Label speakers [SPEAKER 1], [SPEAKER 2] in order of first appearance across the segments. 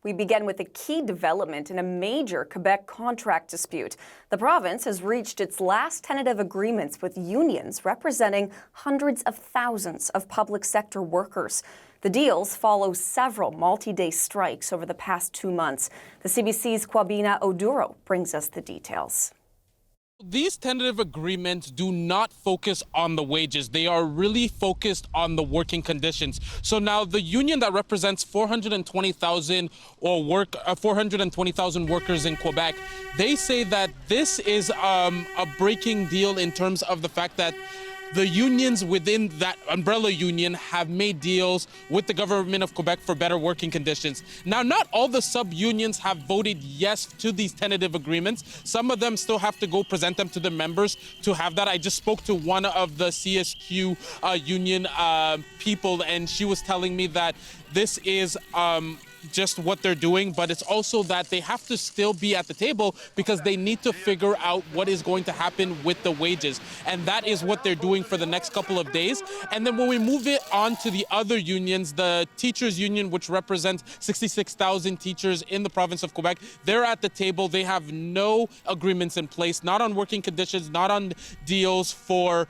[SPEAKER 1] We begin with a key development in a major Quebec contract dispute. The province has reached its last tentative agreements with unions representing hundreds of thousands of public sector workers. The deals follow several multi-day strikes over the past 2 months. The CBC's Quabina Oduro brings us the details.
[SPEAKER 2] These tentative agreements do not focus on the wages. They are really focused on the working conditions. So now the union that represents 420,000 workers in Quebec, they say that this is a breaking deal in terms of the fact that the unions within that umbrella union have made deals with the government of Quebec for better working conditions. Now, not all the sub-unions have voted yes to these tentative agreements. Some of them still have to go present them to the members to have that. I just spoke to one of the CSQ union people, and she was telling me that this is just what they're doing, but it's also that they have to still be at the table because they need to figure out what is going to happen with the wages. And that is what they're doing for the next couple of days. And then when we move it on to the other unions, the teachers union, which represents 66,000 teachers in the province of Quebec, they're at the table. They have no agreements in place, not on working conditions, not on deals for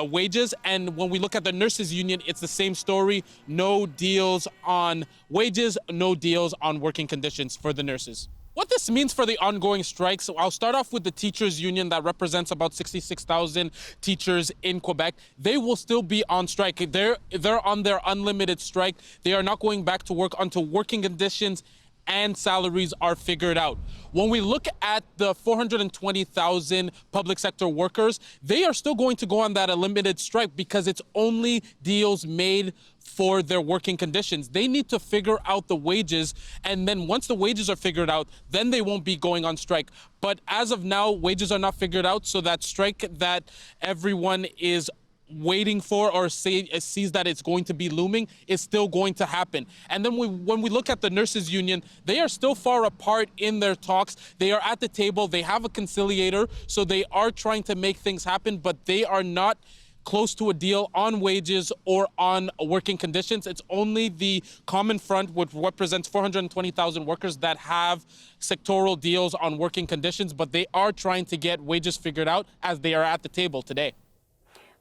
[SPEAKER 2] wages. And when we look at the nurses union, it's the same story. No deals on wages, no deals on working conditions for the nurses. What this means for the ongoing strikes, I'll start off with the teachers union that represents about 66,000 teachers in Quebec. They will still be on strike. They're on their unlimited strike. They are not going back to work until working conditions and salaries are figured out. When we look at the 420,000 public sector workers, they are still going to go on that unlimited strike because it's only deals made for their working conditions. They need to figure out the wages, and then once the wages are figured out, then they won't be going on strike. But as of now, wages are not figured out, so that strike that everyone is waiting for or sees that it's going to be looming is still going to happen. And then when we look at the nurses union, they are still far apart in their talks. They are at the table, they have a conciliator, so they are trying to make things happen, but they are not close to a deal on wages or on working conditions. It's only the Common Front, which represents 420,000 workers, that have sectoral deals on working conditions, but they are trying to get wages figured out as they are at the table today.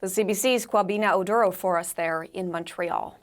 [SPEAKER 1] The CBC's Quabina Oduro for us there in Montreal.